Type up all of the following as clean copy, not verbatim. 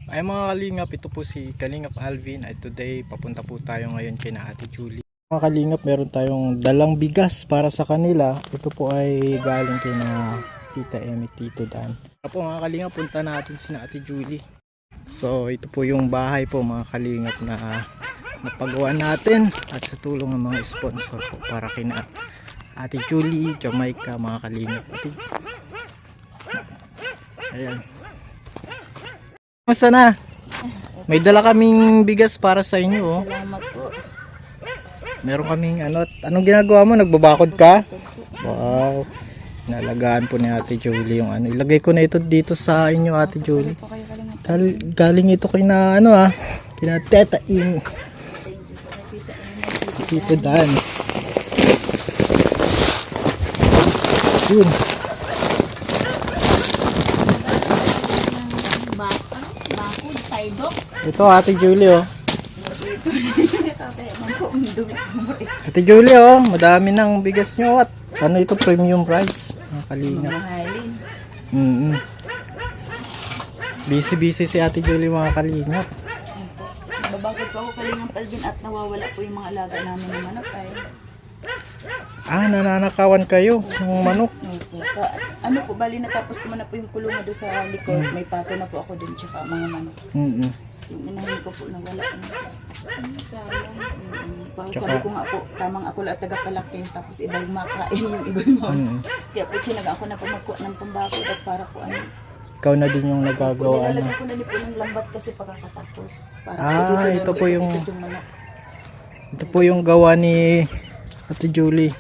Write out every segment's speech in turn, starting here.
Ay mga kalingap, ito po si Kalingap Alvin at today papunta po tayo ngayon kina Ate Julie. Mga kalingap, meron tayong dalang bigas para sa kanila. Ito po ay galing kina Tita Emi, Tito Dan. Apo mga kalingap, punta natin si Ate Julie. So ito po yung bahay po mga kalingap na napagawa natin at sa tulong ng mga sponsor po para kina Ate Julie, Jamaica mga kalingap. Ayan. Kamusta na? May dala kaming bigas para sa inyo, oh. Salamat po. Meron kaming ano, anong ginagawa mo? Nagbabakod ka? Wow. Nalagaan po ni Ate Julie yung ano. Ilagay ko na ito dito sa inyo, Ate Julie. Galing ito kay na ano kina Teta Ing. Tito Dan. Yun. Bakod, taydok. Ito Ate Julie, oh. Ate Julie, oh, madami ng bigas nyo. At ano ito, premium rice. Kalinga. Mahalin. Busy si Ate Julie mga kalingap. Babagod po ako Kalingap Alvin at nawawala po yung mga alaga namin ng manok ay. Nananakawan kayo ng manok. Ano po, bali natapos ko na po yung kulungan doon sa likod. May pato na po ako doon tsaka mga manok. Yung inahin ko po na wala na. Sabi ko nga po, tamang ako lang taga-palaki. Tapos iba yung makain, yung iba yung mga. Kaya po sinaga ako na po magkuha ng pambakod at para po ano. Ikaw na din yung nagagawa. Nilalagay ko na din po ng lambat kasi pagkakatapos. Para Ito po yung manok. ito po yung gawa ni Ate Julie.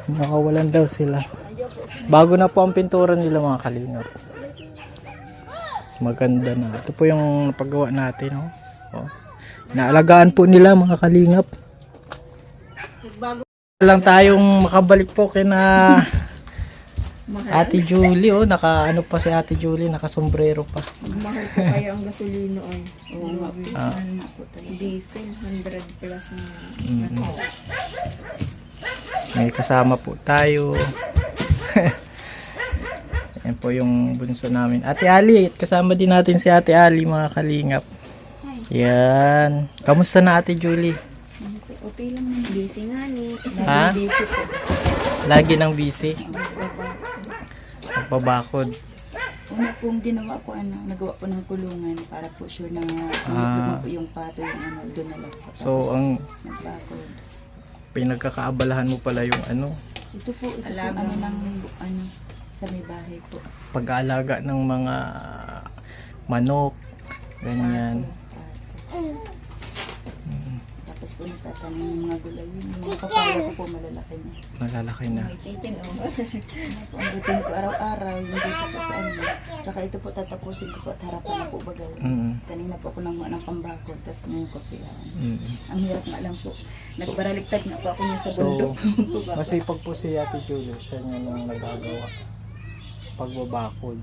Nakawalan daw sila. Bago na po ang pintura nila mga kalingap. Maganda na. Ito po yung napagawa natin, oh. Oh. Naalagaan po nila mga kalingap. Lang tayong makabalik po kina Ate Julie, oh. Ano pa si Ate Julie, nakasombrero pa. Mahal po kaya ang gasolino ay. Oo nga po. Diesel, 100 plus na. May kasama po tayo. Yan po yung bunso namin. Ate Ali, kasama din natin si Ate Ali mga kalingap. Yan. Kamusta na Ate Julie? Okay lang naman. Busy nga ni. Ha? Busy po. Lagi nang busy. Magpabakod. Una pong ginawa ko, nagawa po ng kulungan para po sure na po yung pato, yung doon na lang po. So, ang nagbakod. pinagkakaabalahan mo pala yung Ito po Alaga. Sa may bahay po. pag-aalaga ng mga manok, ganyan. Tapos po nagtatanim ng mga gulay. Yung mga papaya ko po malalaki na. Malalaki na. Ang routine ko araw-araw, yung dito po sa Tsaka ito po tatapusin ko po at harapan na po bagal. Kanina po ako nanguha ng pambakod, tapos ngayon ko po yan. Ang hirap nga lang po. Nagbaraligtad na po ako niya sa bundok. Masipag po si Ate Julie, siya niya nung nagagawa. Pagbabakod.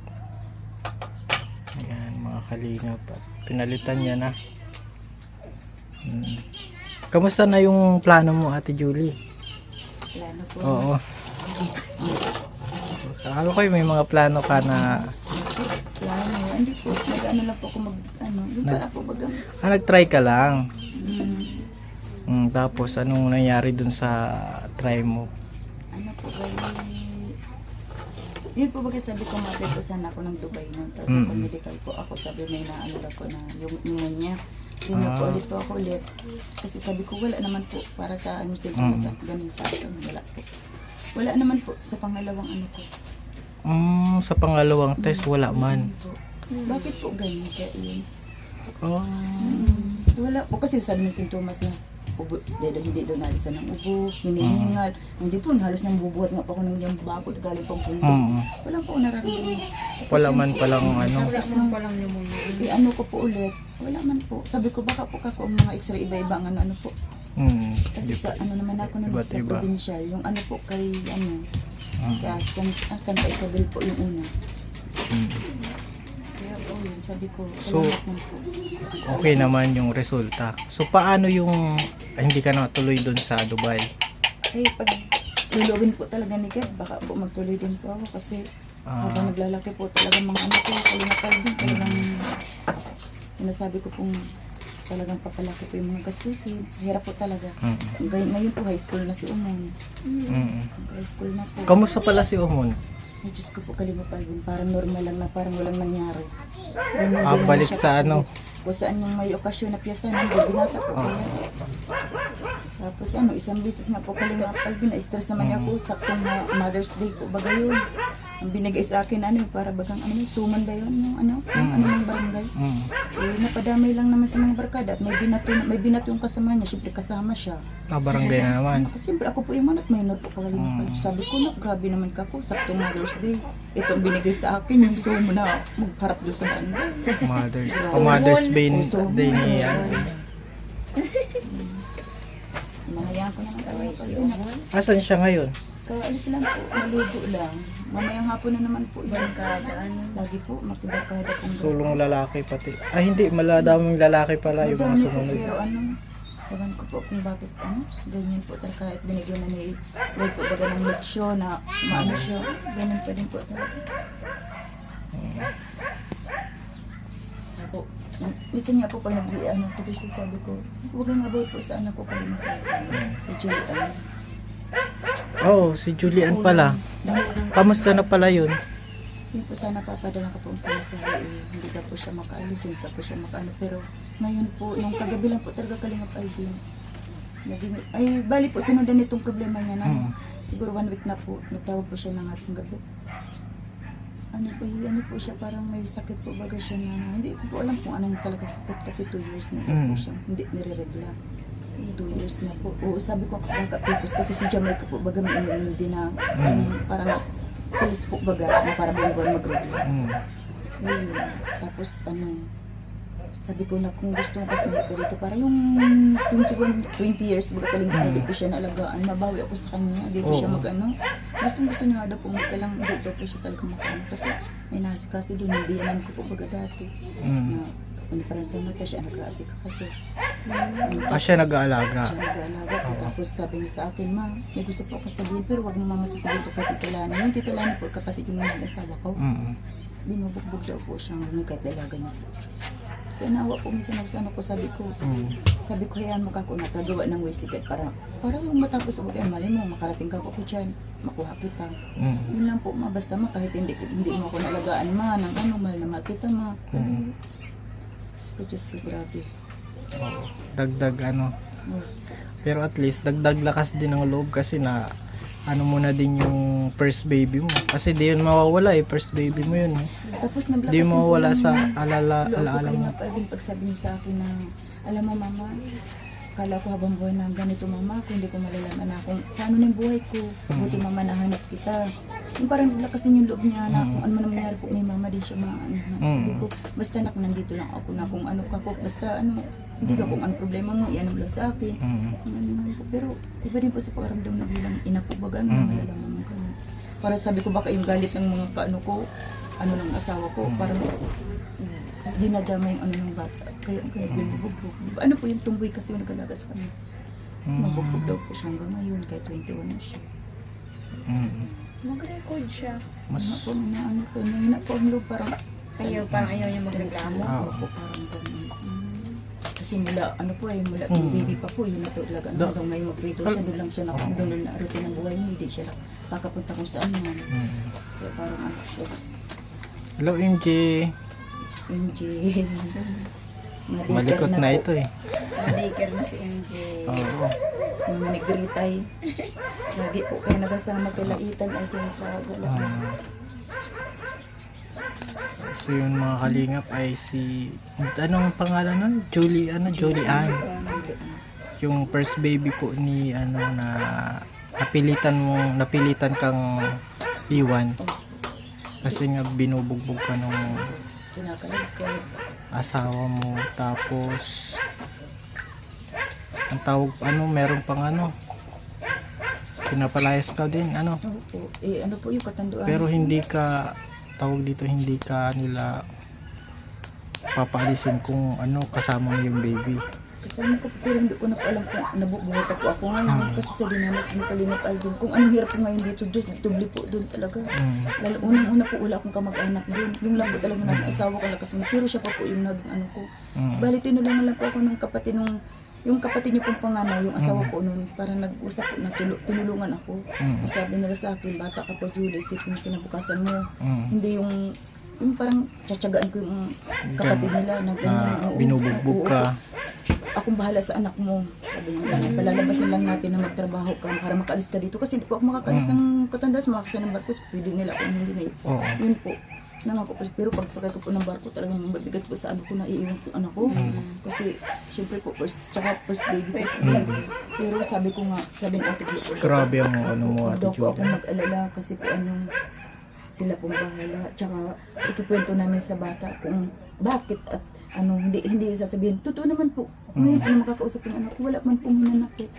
Ayan, mga kalingap. At pinalitan niya na. Kamusta na yung plano mo, Ate Julie? Plano po. Oo. Ano kayo, may mga plano ka na... Plano. Hindi po. Nag-ano lang po ako yung para po bagang. nag-try ka lang. Tapos, anong nangyari dun sa try mo? Ano po ba yun po bagay sabi ko sana ako ng Dubai nun. Tapos medical po ako. Sabi may naano lang ko na yung pneumonia. Hindi po ulit po ako ulit. Kasi sabi ko wala naman po para sa sa ganun sa akin. Wala po. Wala naman po sa pangalawang ko. Sa pangalawang test, wala man. Bakit po ganyan? Kaya yun. Wala po kasi sabi ng sintomas na ubo, hindi doon nalisa ng ubo, hinihingal. Hindi po, halos nang bubuhat nga po ako ng yung bakod galing pang pundo. Wala po nararamdaman. Wala man palang Tapos nang palang pneumonia. Ko po ulit. Wala man po. Sabi ko baka po kako ang mga x-ray iba-iba ang ano po. Kasi sa naman ako nun sa Iba-iba. provincial, yung po kay sa Santa Isabel po yung una. Kaya po yun, sabi ko, So, salamat man po. okay naman yung resulta. So, paano yung hindi ka natuloy dun sa Dubai? Ay, pag tulowin po talaga ni Kev, baka po magtuloy din po ako kasi habang naglalaki po talaga mga ko, kalinatal din talagang sinasabi ko pong talagang papalaki po yung mga gastusin. Hirap po talaga. Mm. Ngayon po high school na si Umon. Mm. High school na po. Kamusta pala si Umon? Ay, Diyos ko po, Kalingap Alvin. Parang normal lang na parang walang nangyari. Ganun din lang Balik siya sa ano? kakulit. Kung saan yung may okasyon na piyesta, nandun, binata po kaya. Tapos isang beses nga po Kalingap Alvin, na-stress naman niya ako, saktong Mother's Day po, baga yun. Ang binigay sa akin, para bagang, suman ba yun? Yung ng barangay. Napadamay lang naman sa mga barkada at may binato yung kasama niya, syempre kasama siya. Barangay na naman. Kasi siyempre ako po yung manat, minor po Kalingap Alvin. Sabi ko, grabe naman ka ko, saktong Mother's Day. Ito ang binigay sa akin, yung sumo na magharap doon sa barangay. Mother's Day ni Hinahayaan ko naman Kalingap Alvin. Asan siya ngayon? Kaalis lang po, naligo lang. Mamayang hapon na naman po, lagi po, makibarkada po. Sulong lalaki pati. Hindi, maladaming lalaki pala yung mga Madami po, sumunod. pero ewan ko po kung bakit, ganyan po talaga, kahit binigyan na ni Lord po baga ng leksyon na maano siya, ganyan pa din po talaga. Po, minsan nga po pag tuloy ko sabi ko, huwag ang about po sa anak ko Kalingap Alvin, kay Julian. Si Julian pala. Kamusta na pala yun? Yun po sana papadala ko po ang pamasahe, hindi ka po siya makaalis, hindi ka po siya makaano. Pero ngayon po, nung kagabi lang po talaga Kalingap Alvin. Bali po, sinundan itong problema niya na siguro 1 week na po, nagtawag po siya ng ating gabi. Ano po siya, parang may sakit po baga siya na, hindi ko po alam kung anong talaga sakit kasi 2 years na po siya, hindi nire-regla. 2 years na po. Oo, sabi ko baka picos kasi si Jamaica po baga may din na parang pills po baga na para buwan mag-regla. Ayun. Tapos sabi ko na kung gusto mo ka dito para yung 20 years baga Kalingap hindi ko siya naalagaan, mabawi ako sa kanya, hindi ko siya gusto niya nga daw po lang dito po siya talaga makaano kasi may nasikasi doon, hindi yan ko po baga dati na parang sa mata siya nag-aasik kasi Siya nag-aalaga. siya nag-aalaga po. Tapos sabi niya sa akin, ma, may gusto po ako sabihin pero wag mo mama sasabihin to kay Tita Lani. Yung Tita Lani po kapatid yung nag-asawa ko, binubugbog daw po siyang kahit dalaga niya po siya. Kaya nawa po minsan ako sa ko, sabi ko hayaan mo ka ko nakagawa ng wisigat para matapos ako yan, mali mo, makarating ka ko dyan, makuha kita. Yun lang po, ma, basta ma, kahit hindi mo ako nalagaan ma, ng mahal na mahal kita ma. Diyos ko, grabe. Dagdag Pero at least dagdag lakas din ng loob kasi na muna din yung first baby mo. Kasi di yun mawawala first baby mo yun. Tapos naglakas Di mo mawawala din po sa yung alaala loob ko mo. Kalingap Alvin pag sabi niya sa akin na, alam mo mama, kala ko habang buhay na ganito mama, kung hindi ko malalaman na kung paano na yung buhay ko, buti mama nahanap kita. Yung parang naglakas din yung loob niya na kung ano man ang nangyari po, may mama din siya sabi ko, basta nandito lang ako na kung ano ka po, basta hindi ka kung ano problema mo, iyan mo lang sa akin. Pero iba din po sa pakaramdam na bilang ina po baga, malalaman mo ka. Para sabi ko baka yung galit ng mga ng asawa ko, parang dinadama yung ng bata. Kaya binubugbog. Ano po yung tumboy kasi yung nagalaga sa kanya. Mabugbog daw po siya hanggang ngayon, kaya 21 na siya. Mag-record siya. Mas Nahina po ang loob, parang Parang ayaw niya magreklamo. po, parang ganun. Kasi mula baby pa po, yun na to talaga. Hanggang ngayon mag-grade siya, doon lang siya doon na routine ng buhay niya, hindi siya kakapunta kung saan man. Kaya parang siya. Hello MJ. MJ. Malikot na ito Madiker na si MJ. Oo. Mga negritay. Lagi po kayo nagasama kay Laitan ay dyan sa Galaan. So yun mga kalingap ay anong pangalan nun? Julian. Yung first baby po ni na napilitan kang iwan. Kasi nga binubugbog ka nung Kinakalagkad. asawa mo, tapos ang tawag meron pang pinapalayas ka din Opo. Ano po yung katanduan? pero hindi ka hindi ka nila papaalisin kung kasama mo yung baby kasama ko po, pero hindi ko na po alam kung nabubuhay pa po ako ngayon. Kasi sa dinanas ng Kalingap Alvin, kung anong hirap po ngayon dito, Diyos, dubli po doon talaga. Lalo, unang-una po, wala akong kamag-anak din. Yung lang po talaga naging asawa ko lang kasi, pero siya pa po yung naging ano ko. Bali, tinulungan lang po ako ng kapatid nung, yung kapatid niya pong panganay, yung asawa ko noon, parang nag-usap po na tinulungan ako. Sabi nila sa akin, bata ka pa Julie, isipin mo kinabukasan mo. Hindi yung parang tsatsagaan ko yung kapatid nila na ganyan. Oo, binubugbog ka. Akong bahala sa anak mo. Sabi niya, palalabasin lang natin na magtrabaho ka para makaalis ka dito. Kasi hindi po ako makakaalis ng Katandas, makakasal ng barko. Pwede nila ako, hindi na ito. Yun po. Nangako po. Pero pag sakay ko po ng barko, talagang mabigat po sa ano ko na iiwan ko anak ko. Kasi, syempre po, first baby ko. Pero sabi ko nga, sabi ng ate ko, Grabe ang ano mo, Ate daw po ako Julie. mag-alala kasi po anong sila pong bahala. Tsaka ikikwento namin sa bata kung bakit at ano, hindi sasabihin. Totoo naman po. Ngayon po na makakausap yung anak ko, wala man pong hinanakit.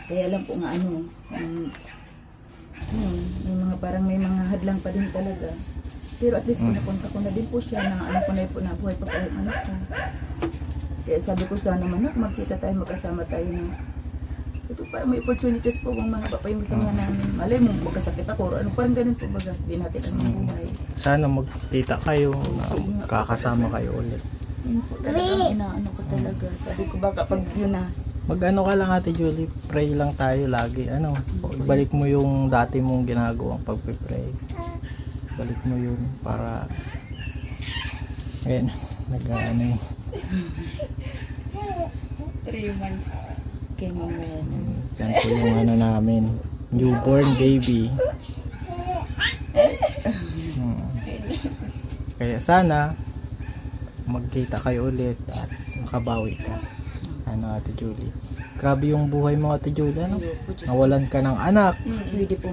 Kaya lang po nga ano, may mga parang may mga hadlang pa din talaga. Pero at least pinapunta ko na din po siya na ano ko na po na buhay pa pa yung anak ko. Kaya sabi ko sana manak, magkita tayo, magkasama tayo na ito parang may opportunities po kung mahaba pa yung kasama namin. Malay mo, magkasakit ako. Ano parang ganun po baga. Hindi natin ang buhay. Sana magkita kayo, kakasama kayo ulit. Yun po talagang inaano ko talaga. Sabi ko baka pag yun na, Mag-ano ka lang, Ate Julie, pray lang tayo lagi. Ano, balik mo yung dati mong ginagawang pagpe-pray. Balik mo yun para ngayon, nag-ano eh. 3 months. kay mama yan. Yan po yung ano namin, newborn baby. Kaya sana magkita kayo ulit at makabawi ka. Ano, Ate Julie? Grabe yung buhay mo, Ate Julie. Ano? Nawalan ka ng anak. Pwede po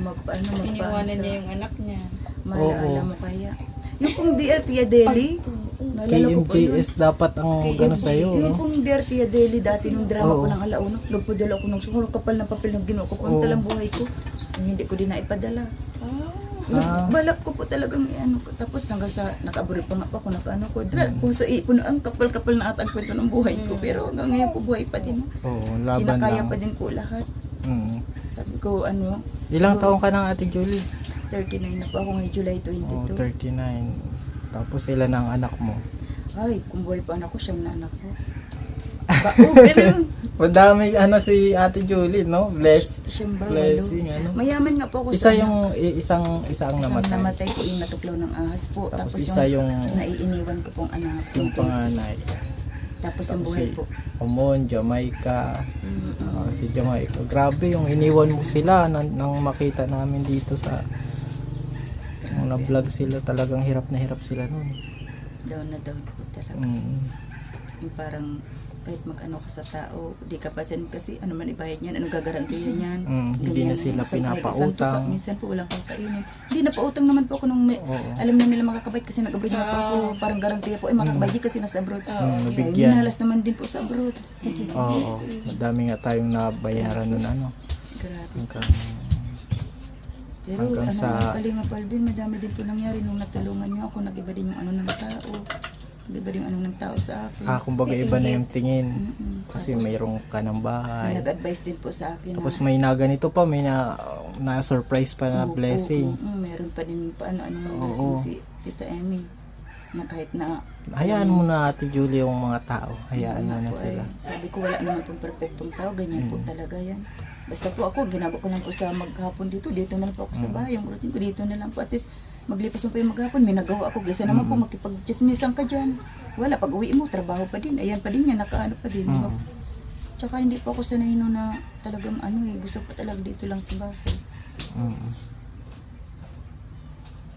Iniwanan niya yung anak niya. Malaala mo kaya. Yung kung Dear Tia Deli, naalala ko po yun. KMJS dapat ang gano sa'yo. Yung No? kung Dear Tia Deli, dati nung drama Oo. ko ng alauna, nagpadala ko ng sumunod kapal ng papel ng ginawa ko. Kung talang buhay ko, hindi ko din naipadala. Balak ko po talagang ano ko. Tapos hanggang sa nakaaburi pa nga po ako, nakaano ko. Kung sa ipon, ang kapal-kapal na atang kwento ng buhay ko. Pero hanggang ngayon po buhay pa din. Oo, laban Kinakaya lang. pa din po lahat. Mm. Sabi ko, ano, Ilang taong ka na, Ate Julie? 39 na po ako ngayong July 22. Oh, 39. Tapos ilan ang anak mo? Ay, kung buhay pa anak ko, siyang na anak ko. Pero Madami ano si Ate Julie, no? siyang ba, Blessing, walo. ano? Mayaman nga po ako Isa sa yung isang isang namatay. namatay po yung natuklaw ng ahas po. Tapos Tapos isa yung naiiniwan ko pong anak. yung panganay. Tapos ang Tapos buhay si po. Omon, Jamaica. Si Jamaica. Grabe yung iniwan mo sila nang makita namin dito sa nung na-vlog sila, talagang hirap na hirap sila noon. Down na down po talaga. Yung parang kahit mag-ano ka sa tao, di ka pasin kasi ano man ibayad niyan, anong gagarantiya niyan. Hindi na sila pinapautang. Minsan po walang kakainin. Hindi na pautang naman po ako nung alam na nila makakabayad kasi nag-abroad na po ako. Parang garantiya po, makakabayad kasi nasa abroad. Nabigyan. Minalas naman din po sa abroad. Oo. Madami nga tayong nabayaran noon ano. Grabe. Hanggang Pero Hanggang ano, sa- ang Kalingap Alvin, madami din po nangyari nung natulungan niyo ako. Nag-iba din yung ano ng tao. Nag-iba din yung ano ng tao sa akin. kumbaga iba na yung tingin. Kasi Tapos, mayroong ka ng may bahay. nag-advise din po sa akin Tapos na may na ganito pa, may na-surprise pa na blessing. meron pa din pa ano-ano Oo. blessing si Tita Emmy. Na kahit na Hayaan mo na, Ate Julie, yung mga tao. Hayaan mo na po sila. sabi ko wala naman pong perfectong tao, ganyan po talaga yan. Basta po ako, ginagawa ko lang po sa maghapon dito na lang po ako sa bahay, yung routine ko dito na lang po. At least, maglipas mo pa yung maghapon, may nagawa ako. Kasi naman po, makipag-chismisan ka dyan. Wala, pag uwi mo, trabaho pa din. Ayan pa din yan, nakaano pa din. Tsaka hindi po ako sanay no na talagang ano gusto pa talaga dito lang sa bahay.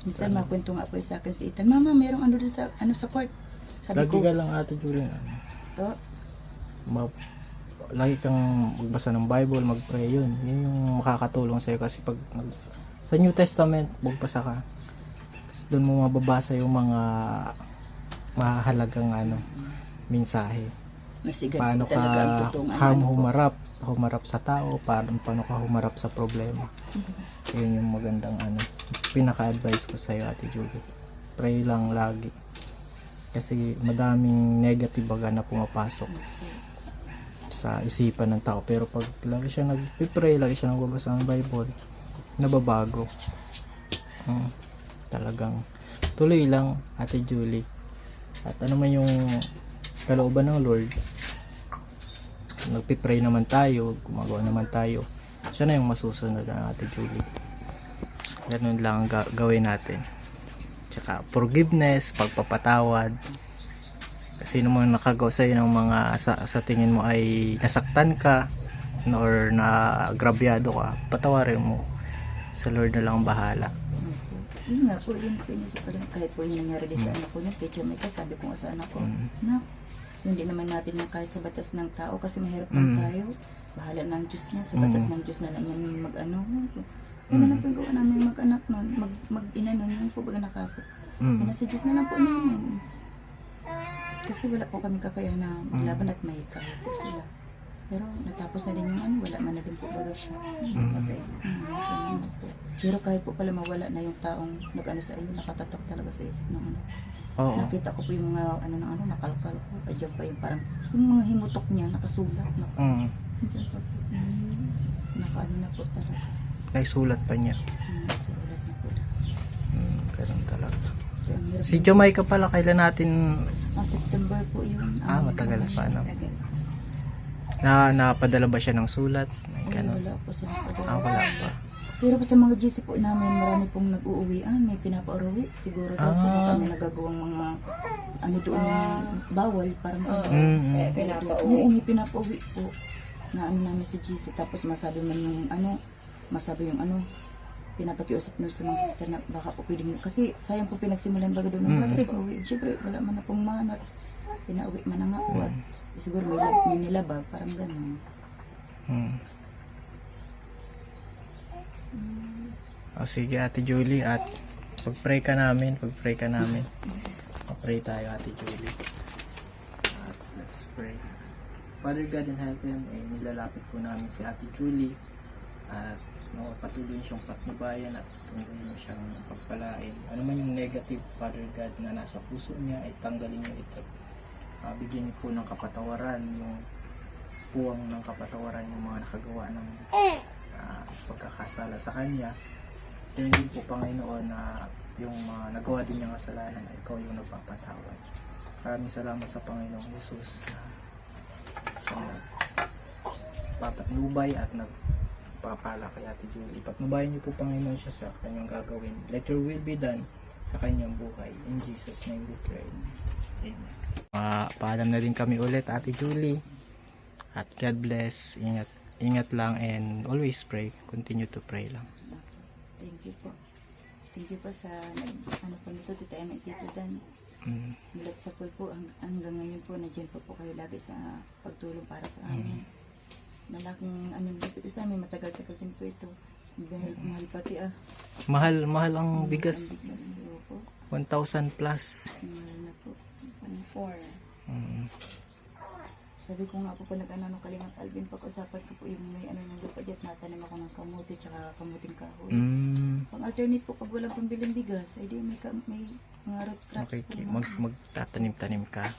Minsan makwento nga po sa akin si Ethan, Mama, merong ano doon sa, sa court. Sabi Lagi ko, ka lang, Ate Julie. to, Lagi kang magbasa ng Bible, mag-pray yun. Yun yung makakatulong sa'yo kasi pag sa New Testament, magbasa ka. Kasi doon mo mababasa yung mga mahalagang mensahe. nasigat Paano po talaga ang ka totoong ano. humarap sa tao, paano ka humarap sa problema. Yun yung magandang pinaka-advice ko sa'yo, Ate Julie. Pray lang lagi. Kasi madaming negative baga na pumapasok sa isipan ng tao. Pero pag lagi siya nagpipray, lagi siya nagbabasa ng Bible, nababago. Talagang tuloy lang, Ate Julie. At ano man yung kalooban ng Lord, nagpipray naman tayo, gumagawa naman tayo, siya na yung masusunod ng Ate Julie. Ganun lang ang gawin natin. Tsaka forgiveness, pagpapatawad. Kasi sino mga nakagawa sa'yo ng mga sa tingin mo ay nasaktan ka or nagrabyado ka, patawarin mo. Sa Lord na lang ang bahala. Yun nga po, yun po yung kahit po yung nangyari din sa anak ko niya, kay Jamaica, sabi ko nga sa anak ko, na hindi naman natin na kaya sa batas ng tao kasi mahirap lang tayo. Bahala ng Diyos niya, sa batas ng Diyos na lang yan mag-ano. Ano na po yung gawa namin mag-anak nun, mag-ina nun, yun po baga nakaso. Kaya sa Diyos na lang po namin. Kasi wala po kami kakayahan na maglaban at may kaya po sila. Pero natapos na din yung ano, wala man na din po baga siya. Pero kahit po pala mawala na yung taong nag-ano sa inyo, nakatatak talaga sa isip ng ano. Oo. Nakita ko po yung mga ano ng ano, nakalkal ko. Adyan pa yung parang, yung mga himutok niya, nakasulat. Naka-ano na po talaga. Naisulat pa niya. Nasulat na po. Ganun talaga. Kaya ang hirap Si Jamaica pala, kailan natin September po yun. matagal pa, no? Matagal. Napadala ba siya ng sulat? May Ay, ganun. wala po sila pa. Wala pa. Pero sa mga GC po namin, marami pong nag-uuwian, may pinapa-uwi. Siguro daw po na kami nagagawang mga ano doon yung bawal, parang Oo, may pinapa-uwi po na ano namin sa GC. Tapos masabi man yung ano, pinapakiusap nyo sa mga sister na baka po pwede mo. Kasi sayang po pinagsimulan baga doon ng bata pa uwi. Siyempre, wala man na pong manat. Pinauwi man na nga po at siguro may nilabag, parang gano'n. O sige, Ate Julie, at pag-pray ka namin. Pag-pray tayo, Ate Julie. At let's pray. Father God in heaven, nilalapit po namin si Ate Julie at patuloy siyang patnubayan at patuloy mo siyang pagpalain. Ano man yung negative, Father God, na nasa puso niya, ay tanggalin niyo ito. Bigyan niyo po ng kapatawaran, yung puwang ng kapatawaran yung mga nakagawa ng pagkakasala sa kanya. Yan din po, Panginoon, na yung nagawa din niyang kasalanan na ikaw yung nagpapatawad. Maraming salamat sa Panginoong Jesus na siyang papatnubay at nagpapala kay Ate Julie. Patnubayan niyo po, Panginoon, siya sa kanyang gagawin. Let your will be done sa kanyang buhay. In Jesus' name we pray. Amen. Paalam na din kami ulit, Ate Julie. At God bless. Ingat lang and always pray. Continue to pray lang. Thank you po. Thank you po sa ano po nito, Tita Emma, Tita Dan. Mulat sa pool po, hanggang ngayon po, nandiyan po kayo lagi sa pagtulong para sa amin. Malaking ano dito sa amin, matagal-tagal din po ito. Dahil mahal pati Mahal ang bigas. Ang bigas po. 1,000 plus. Mahal na po. 1,400. Sabi ko nga po nag-ano Kalingap Alvin, pag-usapan ko po yung may ano ng lupa dyan, natanim ako ng kamuti tsaka kamuting kahoy. Pang alternate po pag walang pambiling bigas, ay di may mga root crops Okay, po. magtatanim-tanim ka.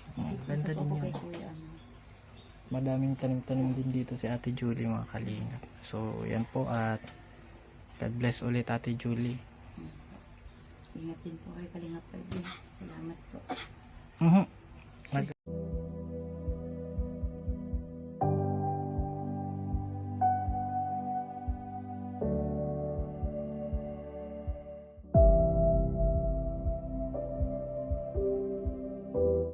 Ganda din po kay yun. Kuya Madaming tanim-tanim din dito si Ate Julie, mga kalingap. So yan po, at God bless ulit, Ate Julie. Ingat din po kay Kalingap Alvin. Salamat po.